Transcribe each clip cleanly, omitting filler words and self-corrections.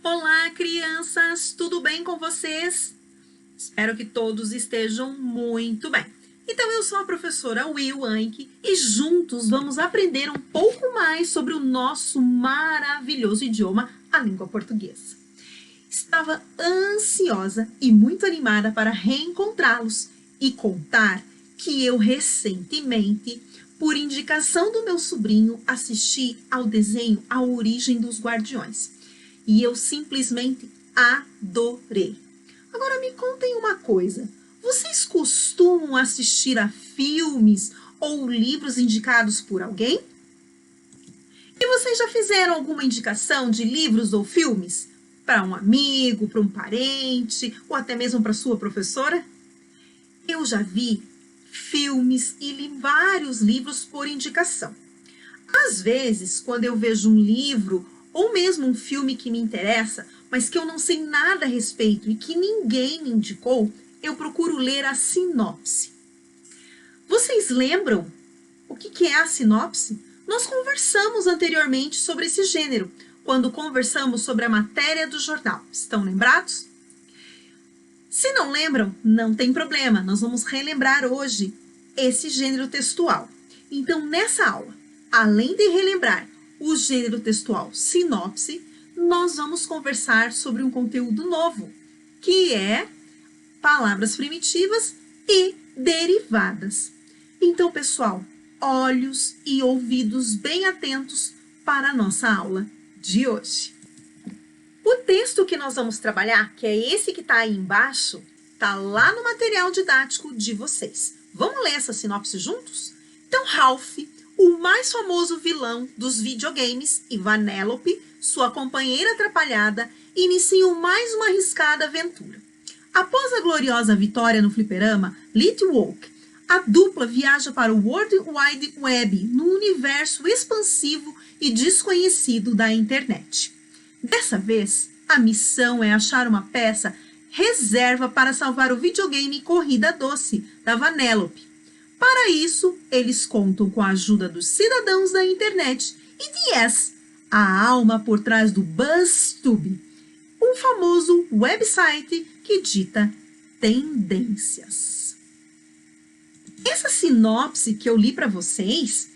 Olá, crianças! Tudo bem com vocês? Espero que todos estejam muito bem. Então, eu sou a professora Will Anke e juntos vamos aprender um pouco mais sobre o nosso maravilhoso idioma, a língua portuguesa. Estava ansiosa e muito animada para reencontrá-los e contar que eu recentemente, por indicação do meu sobrinho, assisti ao desenho A Origem dos Guardiões. E eu simplesmente adorei. Agora me contem uma coisa. Vocês costumam assistir a filmes ou livros indicados por alguém? E vocês já fizeram alguma indicação de livros ou filmes para um amigo, para um parente ou até mesmo para sua professora? Eu já vi filmes e li vários livros por indicação. Às vezes, quando eu vejo um livro ou mesmo um filme que me interessa, mas que eu não sei nada a respeito e que ninguém me indicou, eu procuro ler a sinopse. Vocês lembram o que é a sinopse? Nós conversamos anteriormente sobre esse gênero, quando conversamos sobre a matéria do jornal. Estão lembrados? Se não lembram, não tem problema, nós vamos relembrar hoje esse gênero textual. Então, nessa aula, além de relembrar o gênero textual sinopse, nós vamos conversar sobre um conteúdo novo, que é palavras primitivas e derivadas. Então, pessoal, olhos e ouvidos bem atentos para a nossa aula de hoje. O texto que nós vamos trabalhar, que é esse que está aí embaixo, está lá no material didático de vocês. Vamos ler essa sinopse juntos? Então, Ralph, o mais famoso vilão dos videogames, e Vanellope, sua companheira atrapalhada, iniciam mais uma arriscada aventura. Após a gloriosa vitória no fliperama Little Oak, a dupla viaja para o World Wide Web, no universo expansivo e desconhecido da internet. Dessa vez, a missão é achar uma peça reserva para salvar o videogame Corrida Doce, da Vanellope. Para isso, eles contam com a ajuda dos cidadãos da internet e de Yes, a alma por trás do BuzzTube, um famoso website que dita tendências. Essa sinopse que eu li para vocês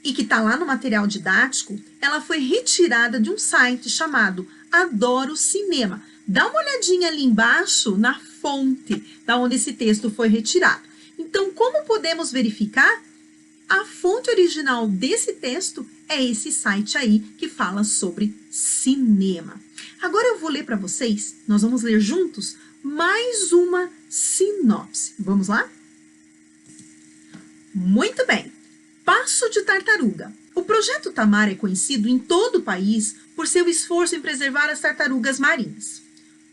e que está lá no material didático, ela foi retirada de um site chamado Adoro Cinema. Dá uma olhadinha ali embaixo na fonte da onde esse texto foi retirado. Então, como podemos verificar? A fonte original desse texto é esse site aí que fala sobre cinema. Agora eu vou ler para vocês, nós vamos ler juntos mais uma sinopse. Vamos lá? Muito bem. Passo de Tartaruga. O projeto Tamar é conhecido em todo o país por seu esforço em preservar as tartarugas marinhas.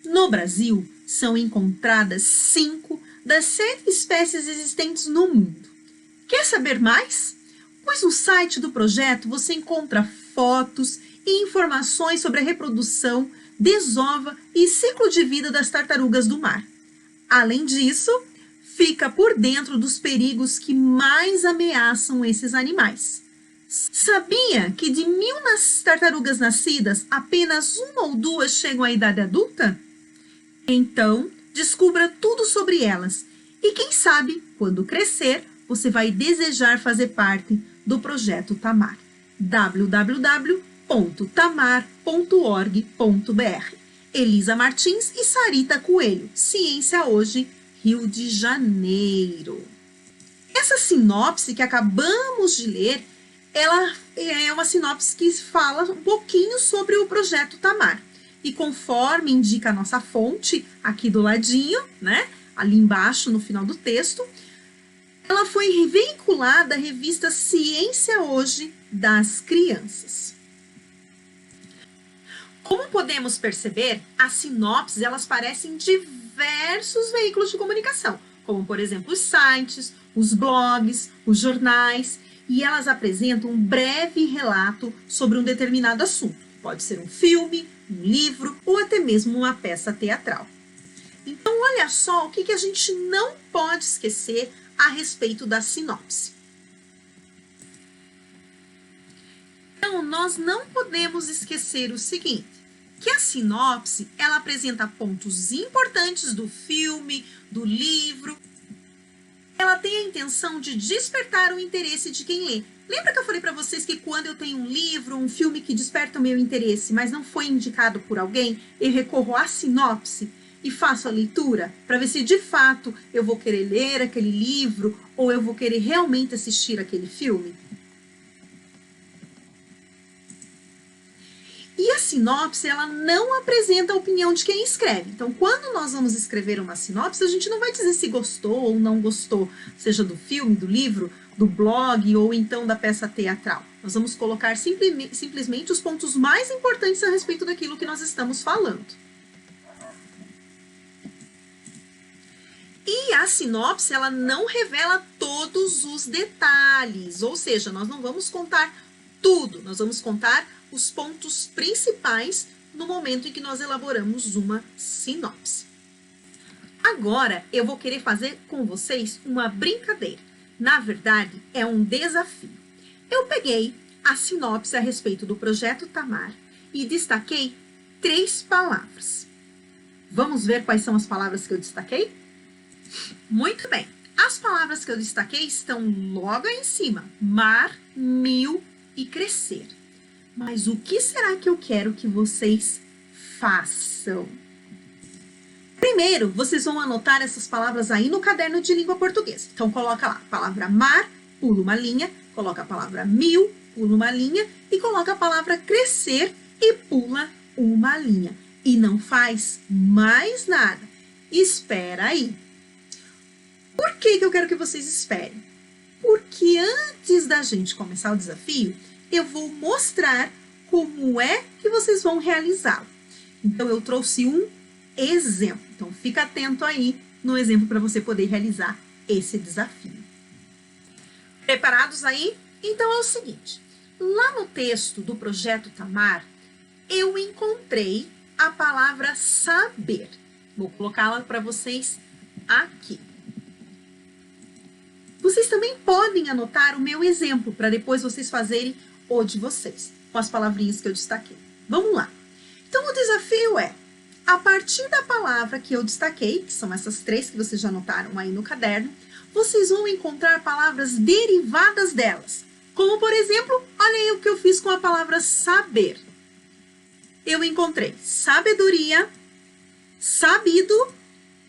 No Brasil, são encontradas 5 das 7 espécies existentes no mundo. Quer saber mais? Pois no site do projeto você encontra fotos e informações sobre a reprodução, desova e ciclo de vida das tartarugas do mar. Além disso, fica por dentro dos perigos que mais ameaçam esses animais. Sabia que de 1000 tartarugas nascidas, apenas 1 ou 2 chegam à idade adulta? Então, descubra tudo sobre elas e quem sabe, quando crescer, você vai desejar fazer parte do projeto Tamar. www.tamar.org.br. Elisa Martins e Sarita Coelho, Ciência Hoje, Rio de Janeiro. Essa sinopse que acabamos de ler, ela é uma sinopse que fala um pouquinho sobre o projeto Tamar. E conforme indica a nossa fonte, aqui do ladinho, né, ali embaixo no final do texto, ela foi veiculada à revista Ciência Hoje das Crianças. Como podemos perceber, as sinopses elas parecem em diversos veículos de comunicação, como por exemplo os sites, os blogs, os jornais, e elas apresentam um breve relato sobre um determinado assunto. Pode ser um filme, um livro ou até mesmo uma peça teatral. Então, olha só o que a gente não pode esquecer a respeito da sinopse. Então, nós não podemos esquecer o seguinte, que a sinopse, ela apresenta pontos importantes do filme, do livro. Ela tem a intenção de despertar o interesse de quem lê. Lembra que eu falei para vocês que quando eu tenho um livro, um filme que desperta o meu interesse, mas não foi indicado por alguém, eu recorro à sinopse e faço a leitura para ver se de fato eu vou querer ler aquele livro ou eu vou querer realmente assistir aquele filme? E a sinopse, ela não apresenta a opinião de quem escreve. Então, quando nós vamos escrever uma sinopse, a gente não vai dizer se gostou ou não gostou, seja do filme, do livro, do blog ou então da peça teatral. Nós vamos colocar simplesmente os pontos mais importantes a respeito daquilo que nós estamos falando. E a sinopse, ela não revela todos os detalhes, ou seja, nós não vamos contar tudo, nós vamos contar os pontos principais no momento em que nós elaboramos uma sinopse. Agora, eu vou querer fazer com vocês uma brincadeira. Na verdade, é um desafio. Eu peguei a sinopse a respeito do projeto Tamar e destaquei 3 palavras. Vamos ver quais são as palavras que eu destaquei? Muito bem. As palavras que eu destaquei estão logo aí em cima. Mar, mil e crescer. Mas o que será que eu quero que vocês façam? Primeiro, vocês vão anotar essas palavras aí no caderno de língua portuguesa. Então, coloca lá a palavra mar, pula uma linha, coloca a palavra mil, pula uma linha e coloca a palavra crescer e pula uma linha. E não faz mais nada. Espera aí. Por que eu quero que vocês esperem? Porque antes da gente começar o desafio, eu vou mostrar como é que vocês vão realizá-lo. Então, eu trouxe um exemplo. Então, fica atento aí no exemplo para você poder realizar esse desafio. Preparados aí? Então, é o seguinte. Lá no texto do Projeto Tamar, eu encontrei a palavra saber. Vou colocá-la para vocês aqui. Vocês também podem anotar o meu exemplo para depois vocês fazerem o de vocês, com as palavrinhas que eu destaquei. Vamos lá. Então, o desafio é, a partir da palavra que eu destaquei, que são essas 3 que vocês já anotaram aí no caderno, vocês vão encontrar palavras derivadas delas. Como, por exemplo, olha aí o que eu fiz com a palavra saber. Eu encontrei sabedoria, sabido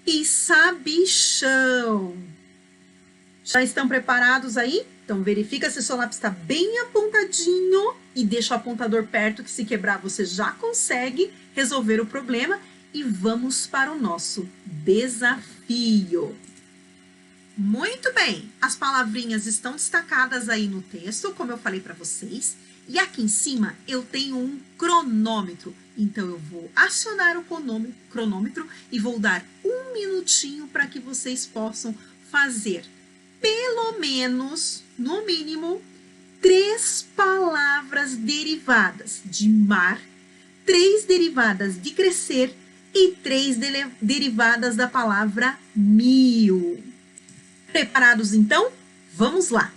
e sabichão. Já estão preparados aí? Então, verifica se o seu lápis está bem apontadinho e deixa o apontador perto, que se quebrar você já consegue resolver o problema. E vamos para o nosso desafio. Muito bem, as palavrinhas estão destacadas aí no texto, como eu falei para vocês. E aqui em cima eu tenho um cronômetro. Então, eu vou acionar o cronômetro e vou dar 1 minutinho para que vocês possam fazer pelo menos, no mínimo, 3 palavras derivadas de mar, 3 derivadas de crescer e 3 derivadas da palavra mil. Preparados, então? Vamos lá!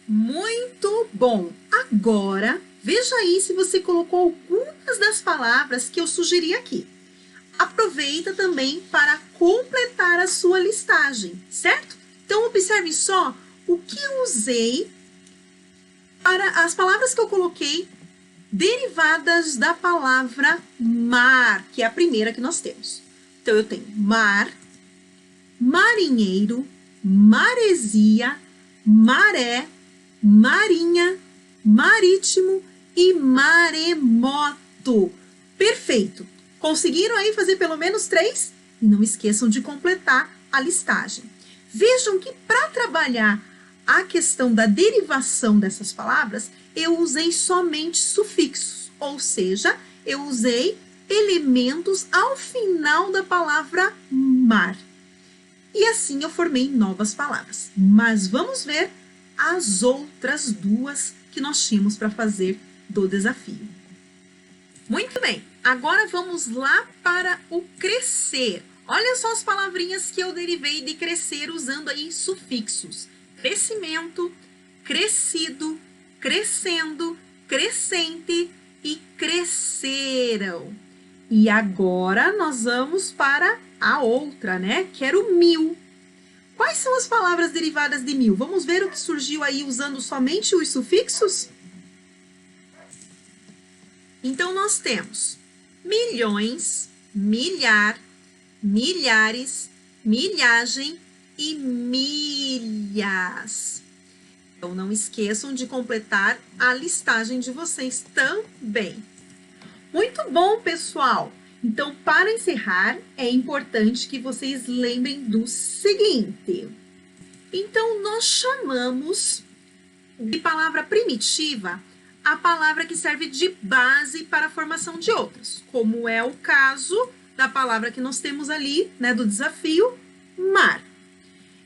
Muito bom! Agora, veja aí se você colocou algumas das palavras que eu sugeri aqui. Aproveita também para completar a sua listagem, certo? Então, observe só o que eu usei para as palavras que eu coloquei derivadas da palavra mar, que é a primeira que nós temos. Então, eu tenho mar, marinheiro, maresia, maré, marinha, marítimo e maremoto. Perfeito! Conseguiram aí fazer pelo menos 3? E não esqueçam de completar a listagem. Vejam que para trabalhar a questão da derivação dessas palavras, eu usei somente sufixos, ou seja, eu usei elementos ao final da palavra mar. E assim eu formei novas palavras. Mas vamos ver as outras duas que nós tínhamos para fazer do desafio. Muito bem, agora vamos lá para o crescer. Olha só as palavrinhas que eu derivei de crescer usando aí sufixos. Crescimento, crescido, crescendo, crescente e cresceram. E agora nós vamos para a outra, né? Que era o mil. Quais são as palavras derivadas de mil? Vamos ver o que surgiu aí usando somente os sufixos? Então, nós temos milhões, milhar, milhares, milhagem e milhas. Então, não esqueçam de completar a listagem de vocês também. Muito bom, pessoal! Então, para encerrar, é importante que vocês lembrem do seguinte. Então, nós chamamos de palavra primitiva a palavra que serve de base para a formação de outras, como é o caso da palavra que nós temos ali, né, do desafio, mar.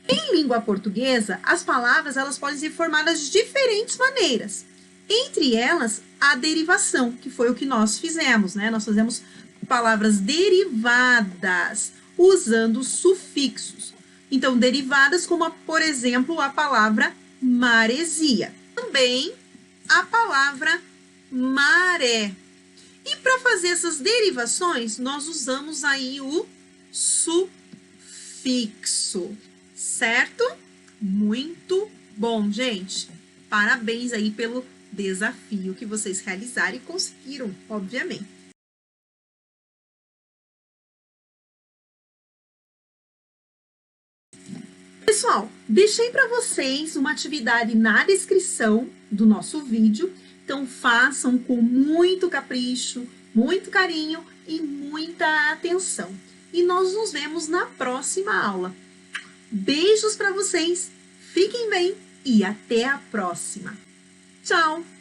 Em língua portuguesa, as palavras elas podem ser formadas de diferentes maneiras. Entre elas, a derivação, que foi o que nós fizemos, né? Nós fizemos palavras derivadas, usando sufixos. Então, derivadas como, por exemplo, a palavra maresia. Também a palavra maré. E para fazer essas derivações, nós usamos aí o sufixo, certo? Muito bom, gente. Parabéns aí pelo desafio que vocês realizaram e conseguiram, obviamente. Pessoal, deixei para vocês uma atividade na descrição do nosso vídeo, então façam com muito capricho, muito carinho e muita atenção. E nós nos vemos na próxima aula. Beijos para vocês, fiquem bem e até a próxima. Tchau!